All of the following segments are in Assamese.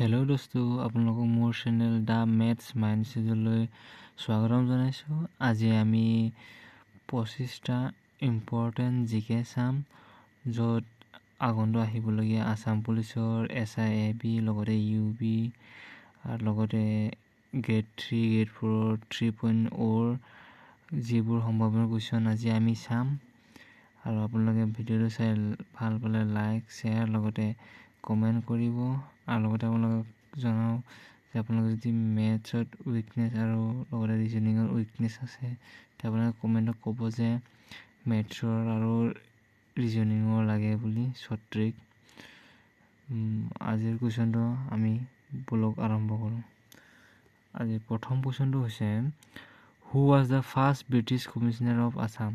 হেল্ল' দোস্তো, আপোনালোকক মোৰ চেনেল দ্য মেথছ মাইণ্ডছেটলৈ স্বাগতম জনাইছোঁ। আজি আমি 25টা ইম্পৰ্টেণ্ট জিকে চাম, য'ত আগন্তু আহিবলগীয়া আছাম পুলিচৰ SIAB লগতে UB আৰু লগতে গ্ৰেড 3 গ্ৰেড 4 3.0 যিবোৰ সম্ভাৱ্য কুৱেশ্যন আজি আমি চাম। আৰু আপোনালোকে ভিডিঅ'টো চাই ভাল পালে লাইক শ্বেয়াৰ লগতে কমেণ্ট কৰিব। আৰু লগতে আপোনালোকক জনাওঁ যে আপোনালোকে যদি মেথছত উইকনেছ আৰু লগতে ৰিজনিঙৰ উইকনেছ আছে তেতিয়া আপোনালোকে কমেণ্টত ক'ব যে মেথছৰ আৰু ৰিজনিঙৰ লাগে বুলি শ্বৰ্ট ট্ৰিক। আজিৰ কুৱেশ্যনটো আমি ব্লগ আৰম্ভ কৰোঁ। আজি প্ৰথম কুৱেশ্যনটো হৈছে হু was the first British commissioner of Assam?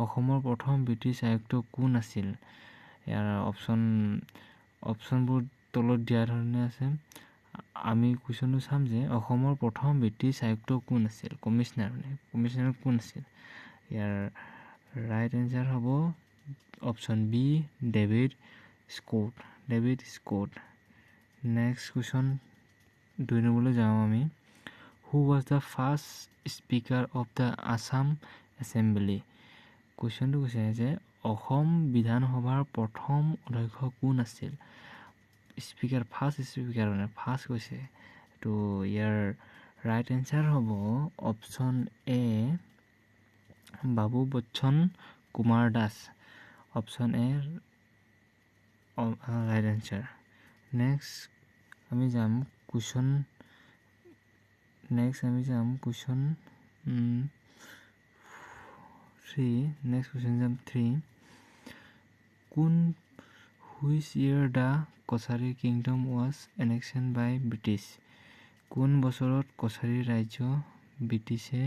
অসমৰ প্ৰথম ব্ৰিটিছ আয়ুক্ত কোন আছিল? ইয়াৰ অপশ্যনবোৰ তলত দিয়া ধৰণে আছে। আমি কুৱেশ্যনটো চাম যে অসমৰ প্ৰথম ব্ৰিটিছ আয়ুক্ত কোন আছিল, কমিছনাৰ কোন আছিল। ইয়াৰ ৰাইট এনচাৰ হ'ব option B David Scott. Next question 2 নম্বৰলৈ যাওঁ আমি। Who was the first speaker of the Assam assembly? কুৱেশ্যনটো কৈছে যে অসম বিধানসভাৰ প্ৰথম অধ্যক্ষ কোন আছিল? ফাৰ্ষ্ট কৈছে। তো ইয়াৰ ৰাইট এনচাৰ হ'ব option A Babu Bachan Kumar Das. Option A right answer. Next আমি যাম question 3। Which year the Kachari kingdom was annexation by British? কোন বছৰত কছাৰী ৰাজ্য ব্ৰিটিছে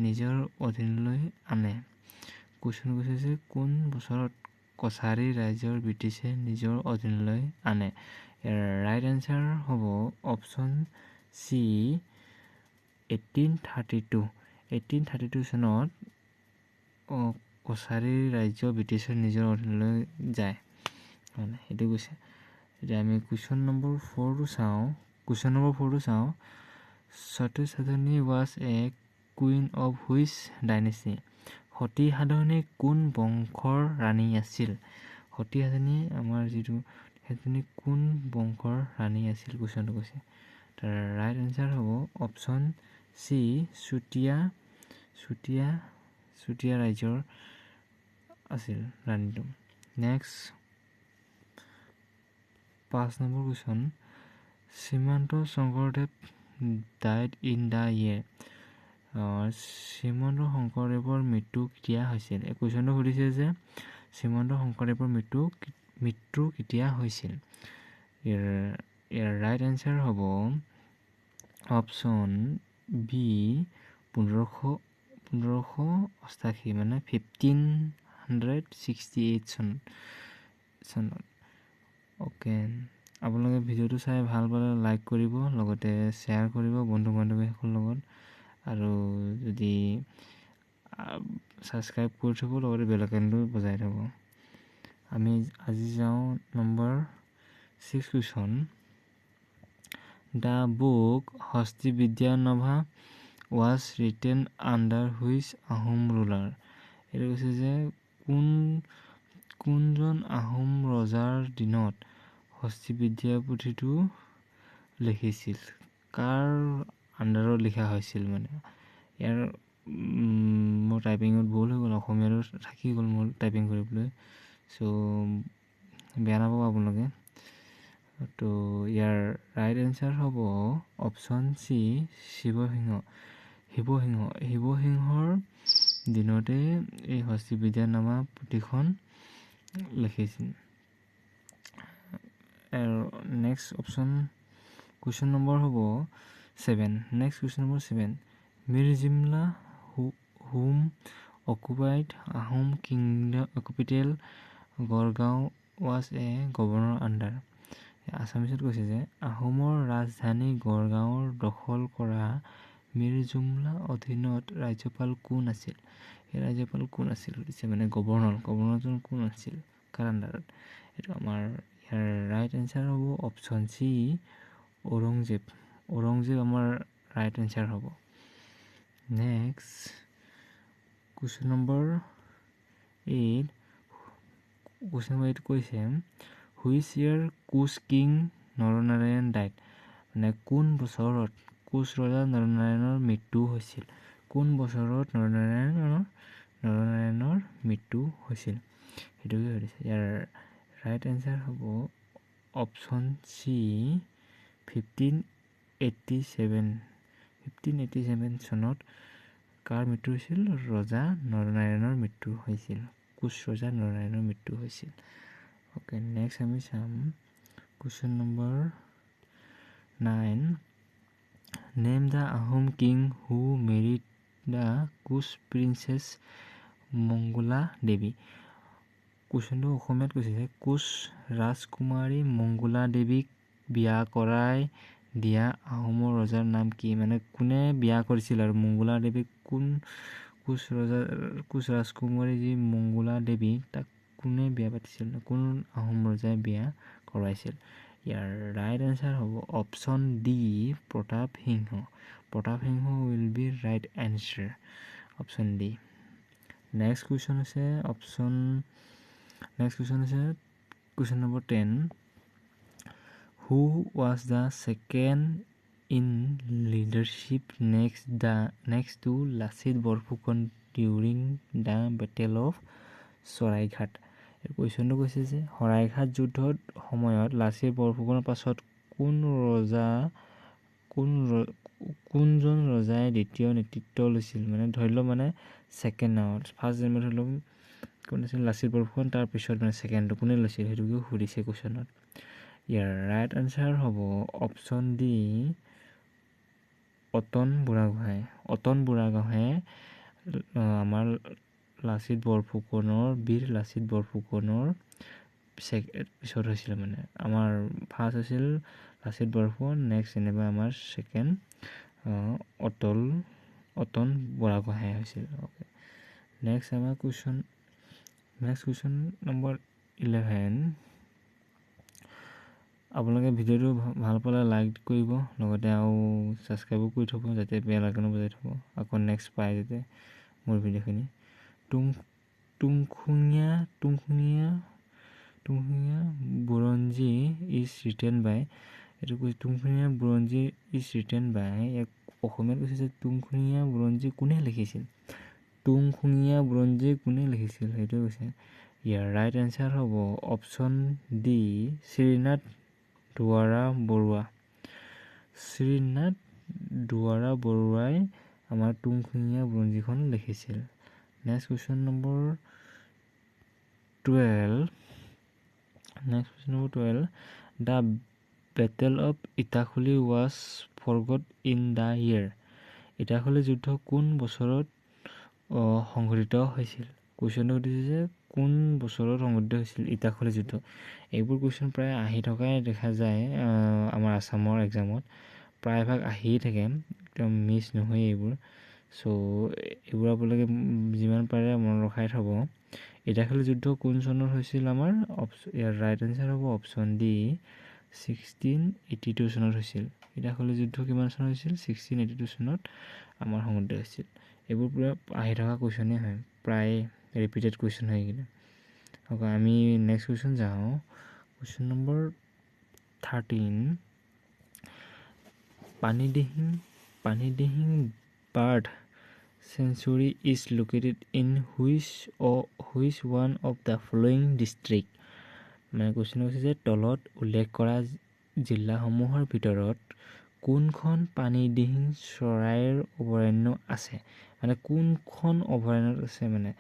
নিজৰ অধীনলৈ আনে? কুৱেশ্যন কৈছে যে কোন বছৰত কছাৰী ৰাজ্যৰ ব্ৰিটিছে নিজৰ অধীনলৈ আনে? ইয়াৰ ৰাইট এনচাৰ হ'ব অপশ্যন চি 1832 চনত কছাৰী ৰাজ্য ব্ৰিটিছৰ নিজৰ অধীনলৈ যায় মানে সেইটো কৈছে। এতিয়া আমি কুৱেশ্যন নম্বৰ 4টো চাওঁ। Sati Sadhani was a queen of which dynasty? Sati Sadhani কোন বংশৰ ৰাণী আছিল? সতী সাধনী কোন বংশৰ ৰাণী আছিল কুৱেশ্যনটো কৈছে। তাৰ ৰাইট এনচাৰ হ'ব অপশ্যন চি চুতীয়া ৰাজ্যৰ আছিল ৰাণীটো। Next 5 number question. Srimanta Sankardev died in the year? Srimanta শংকৰদেৱৰ মৃত্যু কেতিয়া হৈছিল? এই কুৱেশ্যনটো সুধিছে যে শ্ৰীমন্ত শংকৰদেৱৰ মৃত্যু কেতিয়া হৈছিল? ইয়াৰ ৰাইট এনচাৰ হ'ব অপশ্যন বি 1588 মানে 1568 চনত। অ'কে, আপোনালোকে ভিডিঅ'টো চাই ভাল পালে লাইক কৰিব লগতে শ্বেয়াৰ কৰিব বন্ধু বান্ধৱীসকলৰ লগত, আৰু যদি ছাবস্ক্ৰাইব কৰি থ'ব লগতে বেল আইকনটো বজাই থ'ব। আমি আজি যাওঁ number 6 question. The book Hastividyarnava was written under which Ahom ruler? এইটো কৈছে যে কোনজন আহোম ৰজাৰ দিনত হস্তিবিদ্যা পুথিটো লিখিছিল? কাৰ আণ্ডাৰত লিখা হৈছিল মানে? ইয়াৰ মোৰ টাইপিঙত ভুল হৈ গ'ল, অসমীয়াটো থাকি গ'ল মোৰ টাইপিং কৰিবলৈ, চ' বেয়া নাপাব আপোনালোকে। তো ইয়াৰ ৰাইট এনচাৰ হ'ব অপশ্যন চি শিৱসিংহৰ দিনতে এই হস্তিবিদ্যানামা পুথিখন লিখিছিল। আৰু নেক্সট কুৱেশ্যন নম্বৰ হ'ব 7। Mir Jumla whom occupied Ahom capital Garhgaon was a governor under? আছামিছত কৈছে যে আহোমৰ ৰাজধানী গড়গাঁৱৰ দখল কৰা মিৰ জুমলা অধীনত ৰাজ্যপাল কোন আছিল? সেই ৰাজ্যপাল কোন আছিল সুধিছে, মানে গভৰ্ণৰজন কোন আছিল, কাৰ আণ্ডাৰত? এইটো আমাৰ ইয়াৰ ৰাইট এনচাৰ হ'ব অপশ্যন চি ঔৰংজেব আমাৰ ৰাইট এনচাৰ হ'ব। নেক্সট কুৱেশ্যন নম্বৰ 8 কৈছে which year Koch king Naranarayan died, মানে কোন বছৰত কোচ ৰজা নৰনাৰায়ণৰ মৃত্যু হৈছিল, কোন বছৰত নৰনাৰায়ণৰ মৃত্যু হৈছিল সেইটোকে সুধিছে। ইয়াৰ ৰাইট এনচাৰ হ'ব অপশ্যন চি 1587 চনত কাৰ মৃত্যু হৈছিল, ৰজা নৰনাৰায়ণৰ মৃত্যু হৈছিল, কোচ ৰজা নৰনাৰায়ণৰ মৃত্যু হৈছিল। অ'কে, নেক্সট আমি চাম question number 9 name the Ahom king who married the Koch princess Mangala Devi. কুৱেশ্যনটো অসমীয়াত কৈছে যে কোচ ৰাজকুমাৰী মংগোলা দেৱীক বিয়া কৰাই দিয়া আহোমৰ ৰজাৰ নাম কি, মানে কোনে বিয়া কৰিছিল আৰু মংগোলা দেৱীক কোন কোচ ৰাজকুমাৰী যি মংগোলা দেৱী তাক কোনে বিয়া পাতিছিল, কোন আহোম ৰজাই বিয়া কৰাইছিল। ইয়াৰ ৰাইট এনচাৰ হ'ব option D Pratap Singha will be right answer, option D. Next question হৈছে question number 10 who was the second in leadership next to Lachit Borphukan during the battle of Saraighat. কুৱেশ্যনটো কৈছে যে শৰাইঘাট যুদ্ধৰ সময়ত লাচিত বৰফুকনৰ পাছত কোনজন ৰজাই দ্বিতীয় নেতৃত্ব লৈছিল, মানে ধৰি লওক মানে ছেকেণ্ড ফাৰ্ষ্ট যেনিবা ধৰি লওক কোন আছিল লাচিত বৰফুকন, তাৰপিছত মানে ছেকেণ্ডটো কোনে লৈছিল সেইটোকে সুধিছে কুৱেশ্যনত। ইয়াৰ ৰাইট এনচাৰ হ'ব অপশ্যন ডি অতন বুঢ়াগোহাঁয়ে আমাৰ বীৰ লাচিত বৰফুকনৰ পিছত হৈছিল, মানে আমাৰ ফাৰ্ষ্ট হৈছিল লাচিত বৰফুকন, নেক্সট যেনিবা আমাৰ ছেকেণ্ড অতন বুঢ়াগোহাঁয়ে হৈছিল। অ'কে, নেক্সট আমাৰ কুৱেশ্যন নম্বৰ 11 আপোনালোকে ভিডিঅ'টো ভাল পালে লাইক কৰিব, লগতে আৰু ছাবস্ক্ৰাইবো কৰি থ'ব যাতে বেল আইকনো বজাই থ'ব, আকৌ নেক্সট পায় যাতে মোৰ ভিডিঅ'খিনি। টুংখুঙীয়া বুৰঞ্জী ইজ ৰিটেন বাই, এইটো কৈছে টুংখুঙীয়া বুৰঞ্জী ইজ ৰিটেন বাই, ইয়াক অসমীয়াত কৈছে যে টুংখুঙীয়া বুৰঞ্জী কোনে লিখিছিল সেইটোৱে কৈছে। ইয়াৰ ৰাইট এনচাৰ হ'ব অপশ্যন ডি শ্ৰীনাথ দুৱৰা বৰুৱাই আমাৰ টুংখুঙীয়া বুৰঞ্জীখন লিখিছিল। Next question number 12 the battle of Itakhuli was fought in the year, Itakhuli যুদ্ধ কোন বছৰত সংঘটিত হৈছিল। কুৱেশ্যনটো সুধিছে যে কোন বছৰত সংঘটিত হৈছিল ইটাখুলি যুদ্ধ। এইবোৰ কুৱেশ্যন প্ৰায় আহি থকাই দেখা যায় আমাৰ আছামৰ এক্সামত, প্ৰায়ভাগ আহিয়ে থাকে, একদম মিছ নহয় এইবোৰ। চ' এইবোৰ আপোনালোকে যিমান পাৰে মনত ৰখাই থ'ব। ইটাখুলি যুদ্ধ কোন চনত হৈছিল আমাৰ, ইয়াৰ ৰাইট এনচাৰ হ'ব অপশ্যন ডি 1682 চনত হৈছিল। ইটাখুলি যুদ্ধ কিমান চনত হৈছিল, 1682 চনত আমাৰ সংঘটিত হৈছিল। এইবোৰ পূৰা আহি থকা কুৱেশ্যনেই হয়, প্ৰায় ৰিপিটেড কুৱেশ্যন হয় এইকেইটা। আকৌ আমি নেক্সট কুৱেশ্যন যাওঁ, question number 13 Panidihing bird century is located in which one of the following district, মানে কুৱেশ্যন হৈছে যে তলত উল্লেখ কৰা জিলাসমূহৰ ভিতৰত কোনখন পানীদিহিং চৰাইৰ অভয়াৰণ্য আছে, মানে কোনখন অভয়াৰণ্যত আছে, মানে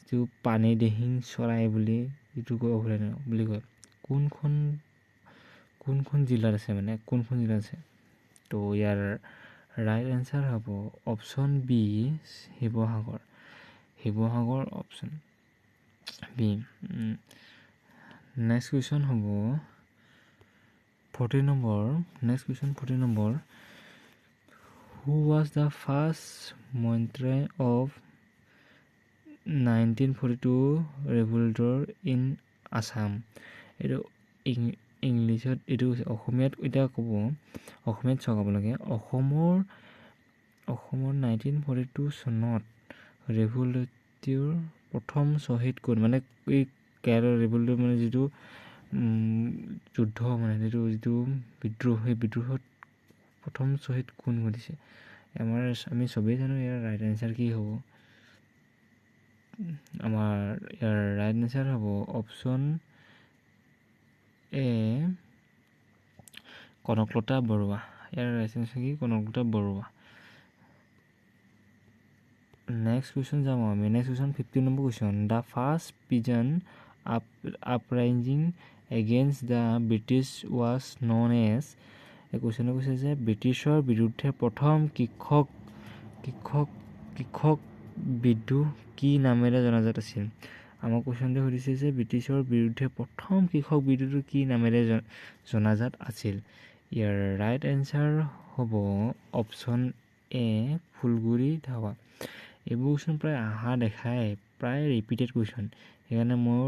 যিটো পানীদিহিং চৰাই বুলি যিটো কয় অভয়াৰণ্য বুলি কয়, কোনখন জিলাত আছে, মানে কোনখন জিলাত আছে। তো ইয়াৰ ৰাইট এনচাৰ হ'ব option B Sivasagar option B. Next question হ'ব 14 number who was the first martyr of 1942 revolution in Assam. এইটো ইংলিছত এইটো অসমীয়াত এতিয়া ক'ব অসমীয়াত চাব লাগে অসমৰ 1942 চনত ৰেভলিউটিৰ প্ৰথম শ্বহীদ কোন মানে এই কেৰালা ৰেভলিউটিৰ মানে যিটো যুদ্ধ মানে যিটো বিদ্ৰোহ সেই বিদ্ৰোহত প্ৰথম শ্বহীদ কোন ঘটিছে আমি চবেই জানো ইয়াৰ ৰাইট এনচাৰ কি হ'ব আমাৰ ইয়াৰ ৰাইট এনচাৰ হ'ব অপশ্যন এ কনকলতা বৰুৱা ইয়াৰ ৰাইট এনচাৰ কি কনকলতা বৰুৱা নেক্সট কুৱেশ্যন যাম আমি next question 15 number question the first peasant uprising against the British was known as এই কুৱেশ্যনে কৈছে যে ব্ৰিটিছৰ বিৰুদ্ধে প্ৰথম কৃষক বিদ্ৰোহ কি নামেৰে জনাজাত আছিল আমাৰ কুৱেশ্যনটো সুধিছে যে ব্ৰিটিছৰ বিৰুদ্ধে প্ৰথম কৃষক বিদ্ৰোহটো কি নামেৰে জনাজাত আছিল ইয়াৰ ৰাইট এনচাৰ হ'ব অপশ্যন এ ফুলগুৰি ধাৱা এইবোৰ কুৱেশ্যন প্ৰায় আহা দেখায় প্ৰায় ৰিপিটেড কুৱেশ্যন সেইকাৰণে ময়ো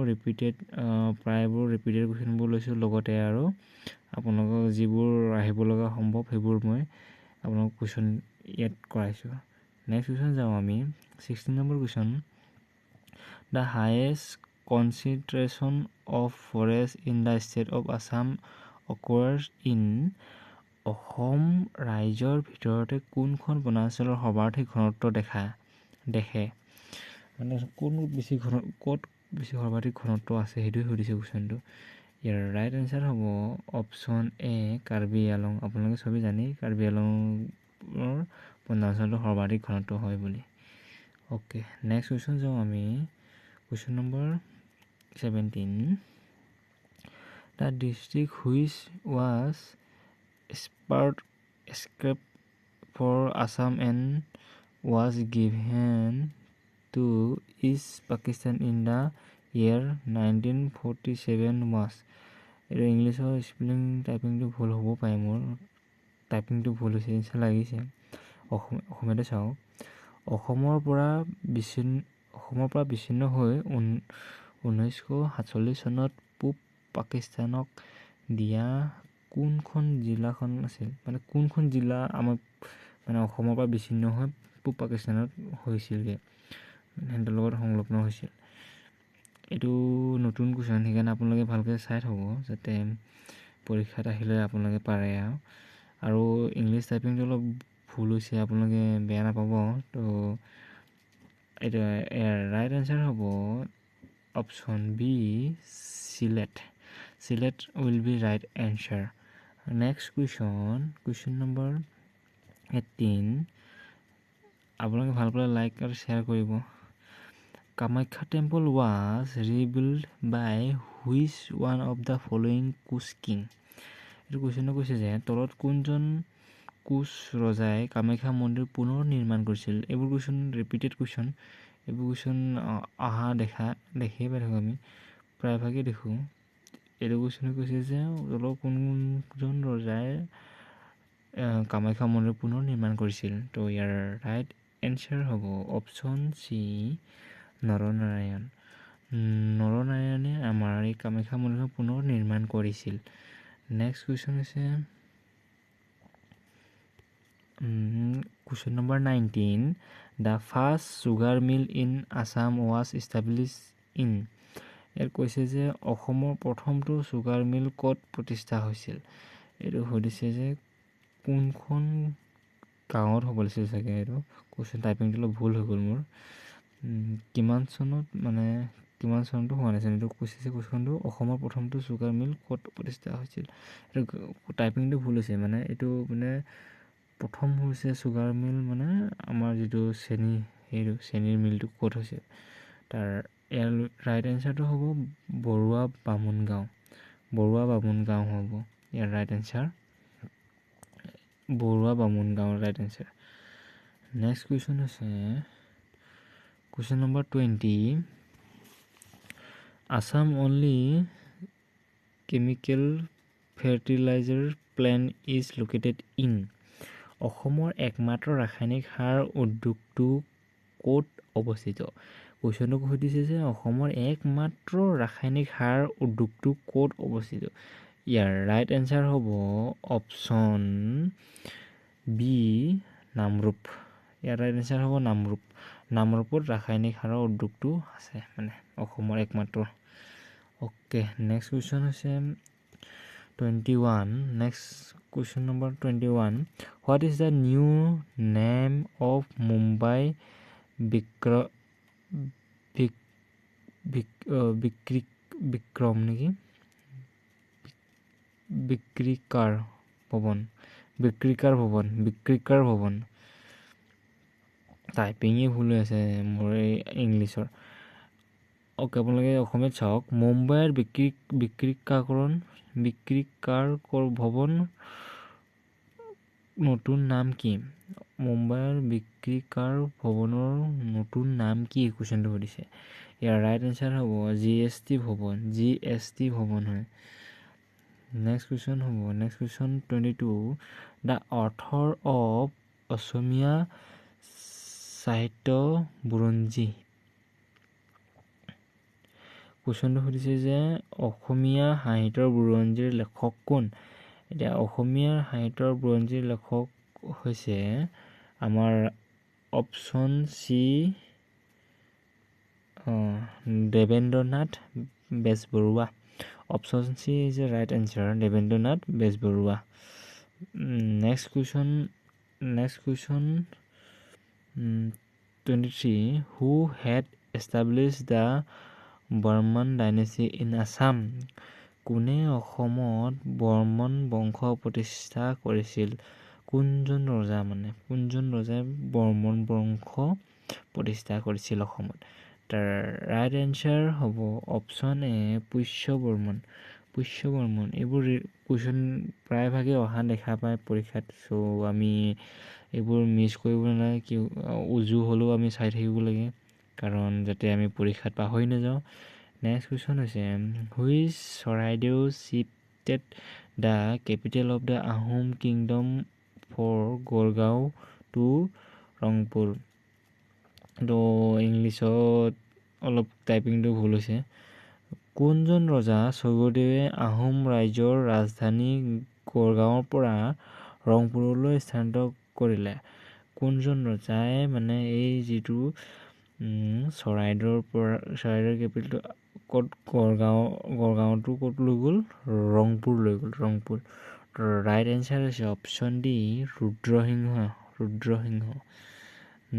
প্ৰায়বোৰ ৰিপিটেড কুৱেশ্যনবোৰ লৈছোঁ লগতে আৰু আপোনালোকক যিবোৰ আহিব লগা সম্ভৱ সেইবোৰ মই আপোনালোকক কুৱেশ্যন ইয়াত কৰাইছোঁ নেক্সট কুৱেশ্যন যাওঁ আমি 16 number question the highest concentration of forest in the state of Assam occurs in Assam ৰাজ্যৰ ভিতৰতে কোনখন বনাঞ্চলৰ সৰ্বাধিক ঘনত্ব দেখে মানে ক'ত বেছি সৰ্বাধিক ঘনত্ব আছে সেইটোৱে সুধিছে কুৱেশ্যনটো ইয়াৰ ৰাইট এনচাৰ হ'ব অপশ্যন এ কাৰ্বি আংলং আপোনালোকে চবেই জানেই কাৰ্বি আংলঙৰ বনাঞ্চলটো সৰ্বাধিক ঘনত্ব হয় বুলি অ'কে নেক্সট কুৱেশ্যন যাওঁ আমি question number 17 the district which was scrap for Assam and was given to East Pakistan in the year 1947 was এইটো ইংলিছৰ স্পেলিং টাইপিংটো ভুল হ'ব পাৰে মোৰ টাইপিংটো ভুল হৈছে নিচিনা লাগিছে অসমীয়াতে চাওঁ অসমৰ পৰা বিচ্ছিন্ন হৈ 1947 চনত পূব পাকিস্তানক দিয়া কোনখন জিলাখন আছিল মানে কোনখন জিলা আমাৰ মানে অসমৰ পৰা বিচ্ছিন্ন হৈ পূব পাকিস্তানত হৈছিলগৈ সিহঁতৰ লগত সংলগ্ন হৈছিল এইটো নতুন কুৱেশ্যন সেইকাৰণে আপোনালোকে ভালকৈ চাই থ'ব যাতে পৰীক্ষাত আহিলে আপোনালোকে পাৰে আৰু ইংলিছ টাইপিংটো অলপ ভুল হৈছে আপোনালোকে বেয়া নাপাব তো এইটো ৰাইট এনচাৰ হ'ব option B Sylhet will be right answer next question number 18 আপোনালোকে ভাল পালে লাইক আৰু শ্বেয়াৰ কৰিব Kamakhya temple was rebuild by which one of the following Koch king এইটো কুৱেশ্যনে কৈছে যে তলত কোনজন কোচ ৰজাই কামাখ্যা মন্দিৰ পুনৰ নিৰ্মাণ কৰিছিল এইবোৰ কুৱেশ্যন ৰিপিটেড কুৱেশ্যন এইবোৰ কুৱেশ্যন অহা দেখিয়ে পাই থাকোঁ আমি প্ৰায়ভাগেই দেখোঁ এইটো কুৱেশ্যনে কৈছে যে তলত কোনজন ৰজাই কামাখ্যা মন্দিৰ পুনৰ নিৰ্মাণ কৰিছিল তো ইয়াৰ ৰাইট এনচাৰ হ'ব অপশ্যন চি নৰনাৰায়ণে আমাৰ এই কামাখ্যা মন্দিৰখন পুনৰ নিৰ্মাণ কৰিছিল নেক্সট কুৱেশ্যন হৈছে question number 19 the first sugar mill in Assam was establish in ইয়াত কৈছে যে অসমৰ প্ৰথমটো চুগাৰ মিল ক'ত প্ৰতিষ্ঠা হৈছিল এইটো সুধিছে যে কোনখন গাঁৱত হ'ব লাগিছিল চাগে এইটো কুৱেশ্যন টাইপিংটো অলপ ভুল হৈ গ'ল মোৰ কিমান চনতো হোৱা নাছিল এইটো কৈছে যে কুৱেশ্যনটো অসমৰ প্ৰথমটো চুগাৰ মিল ক'ত প্ৰতিষ্ঠা হৈছিল এইটো টাইপিংটো ভুল হৈছে মানে এইটো মানে প্ৰথম হৈছে চুগাৰ মিল মানে আমাৰ যিটো চেনীৰ মিলটো ক'ত হৈছে তাৰ ইয়াৰ ৰাইট এনচাৰটো হ'ব বৰুৱা বামুণ গাঁও হ'ব ইয়াৰ ৰাইট এনচাৰ বৰুৱা বামুণ গাঁৱৰ ৰাইট এনচাৰ নেক্সট কুৱেশ্যন হৈছে question number 20 Assam only chemical fertilizer plant is located in অসমৰ একমাত্ৰ ৰাসায়নিক সাৰ উদ্যোগটো ক'ত অৱস্থিত কুৱেশ্যনটো সুধিছে যে অসমৰ একমাত্ৰ ৰাসায়নিক সাৰ উদ্যোগটো ক'ত অৱস্থিত ইয়াৰ ৰাইট এনচাৰ হ'ব অপশ্যন বি নামৰূপ। ইয়াৰ ৰাইট এনচাৰ হ'ব নামৰূপ। নামৰূপত ৰাসায়নিক সাৰৰ উদ্যোগটো আছে মানে অসমৰ একমাত্ৰ। অ'কে, নেক্সট কুৱেশ্যন হৈছে 21. Next question number 21. What is the new name of Mumbai Vikram নেকি? বিক্ৰিকাৰ ভৱন। টাইপিঙে ভুল হৈ আছে মোৰ এই ইংলিছৰ। অ'কে, আপোনালোকে অসমীয়াত চাওক। মুম্বাইৰ বিক্ৰিকাৰ ভৱন নতুন নাম কি? মুম্বাইৰ বিক্ৰিকাৰ ভৱনৰ নতুন নাম কি? কুৱেশ্যনটো সুধিছে। ইয়াৰ ৰাইট এনচাৰ হ'ব GST ভৱন হয়। নেক্সট কুৱেশ্যন হ'ব 22. দ্য অথৰ অফ অসমীয়া সাহিত্য বুৰঞ্জী। কুৱেশ্যনটো সুধিছে যে অসমীয়া সাহিত্যৰ বুৰঞ্জীৰ লেখক কোন? এতিয়া অসমীয়া সাহিত্যৰ বুৰঞ্জীৰ লেখক হৈছে আমাৰ option C Debendranath Bezbaruah. Option C is a right answer, Debendranath Bezbaruah. Next question 23. Who had established the Varman dynasty in Assam? কোনে অসমত বৰ্মন বংশ প্ৰতিষ্ঠা কৰিছিল? কোনজন ৰজাই বৰ্মন বংশ প্ৰতিষ্ঠা কৰিছিল অসমত? তাৰ ৰাইট এনচাৰ হ'ব অপশ্যন এ পুষ্য বৰ্মন। এইবোৰ কুৱেশ্যন প্ৰায়ভাগে অহা দেখা পায় পৰীক্ষাত। চ' আমি এইবোৰ মিছ কৰিব নালাগে। উজু হ'লেও আমি চাই থাকিব লাগে, কাৰণ যাতে আমি পৰীক্ষাত পাহৰি নাযাওঁ। নেক্সট কুৱেশ্যন হৈছে which Charaideo shifted the capital of the Ahom kingdom for Gargaon to Rangpur? তো ইংলিছত অলপ টাইপিংটো ভুল হৈছে। কোনজন ৰজা স্বৰ্গদেৱে আহোম ৰাজ্যৰ ৰাজধানী গড়গাঁৱৰ পৰা ৰংপুৰলৈ স্থানান্তৰ কৰিলে? কোনজন ৰজাই মানে এই যিটো চৰাইদেউৰ কেপিটেলটো ক'ত গড়গাঁৱটো ক'ত লৈ গ'ল? ৰংপুৰ লৈ গ'ল। ৰাইট এনচাৰ হৈছে option D Rudrasingha.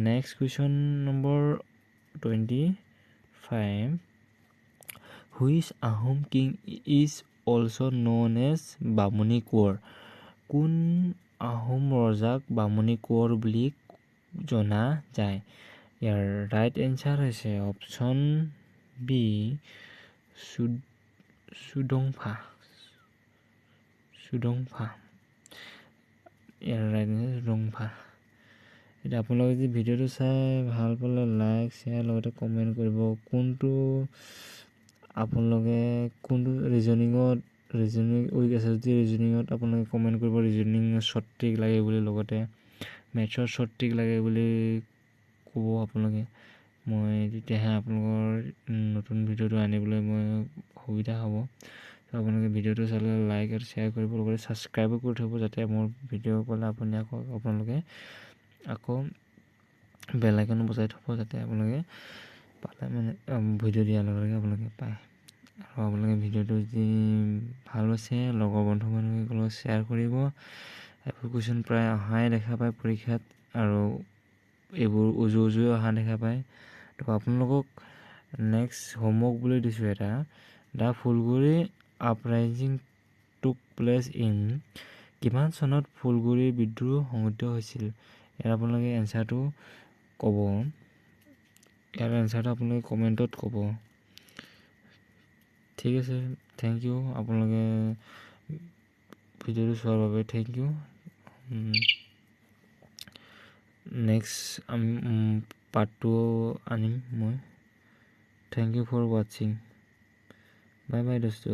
Next question number 25. Which Ahom king is also' known as Bamuni Konwar? কোন আহোম ৰজাক বামুণী কোঁৱৰ বুলি জনা যায়? ইয়াৰ ৰাইট এনচাৰ হৈছে অপশ্যন বি চুডংফা। ইয়াৰ ৰাইট এনচাৰ চুডংফা। এতিয়া আপোনালোকে যদি ভিডিঅ'টো চাই ভাল পালে লাইক শ্বেয়াৰ লগতে কমেণ্ট কৰিব। আপোনালোকে কোনটো ৰিজনিং উইক আছে যদি ৰিজনিঙত আপোনালোকে কমেণ্ট কৰিব। ৰিজনিঙত শ্বৰ্ট ট্ৰিক লাগে বুলি, লগতে মেথছত শ্বৰ্ট ট্ৰিক লাগে বুলি ক'ব আপোনালোকে। মই তেতিয়াহে আপোনালোকৰ নতুন ভিডিঅ'টো আনিবলৈ মই সুবিধা হ'ব। ত' আপোনালোকে ভিডিঅ'টো চালে লাইক আৰু শ্বেয়াৰ কৰিব, লগতে ছাবস্ক্ৰাইবো কৰি থ'ব, যাতে মোৰ ভিডিঅ' পালে আপোনালোকে আকৌ বেল আইকন বজাই থ'ব, যাতে আপোনালোকে পালে মানে ভিডিঅ' দিয়াৰ লগে লগে আপোনালোকে পায়। আৰু আপোনালোকে ভিডিঅ'টো যদি ভাল হৈছে লগৰ বন্ধু বান্ধৱীসকলৰ লগত শ্বেয়াৰ কৰিব। এইবোৰ কুৱেশ্যন প্ৰায় অহাই দেখা পায় পৰীক্ষাত, আৰু এইবোৰ উজুৱে অহা দেখা পায়। তো আপোনালোকক নেক্সট হোমৱৰ্ক বুলি দিছোঁ এটা। The Phulaguri uprising took place in কিমান চনত ফুলগুৰি বিদ্ৰোহ সংঘটিত হৈছিল? ইয়াৰ আপোনালোকে এনচাৰটো ক'ব। ইয়াৰ এনচাৰটো আপোনালোকে কমেণ্টত ক'ব। ঠিক আছে, থেংক ইউ। আপোনালোকে ভিডিঅ'টো চোৱাৰ বাবে থেংক ইউ। নেক্সট আমি পাৰ্ট 2 আনিম মই। থেংক ইউ ফৰ ৱাচিং। বাই বাই দোস্ত।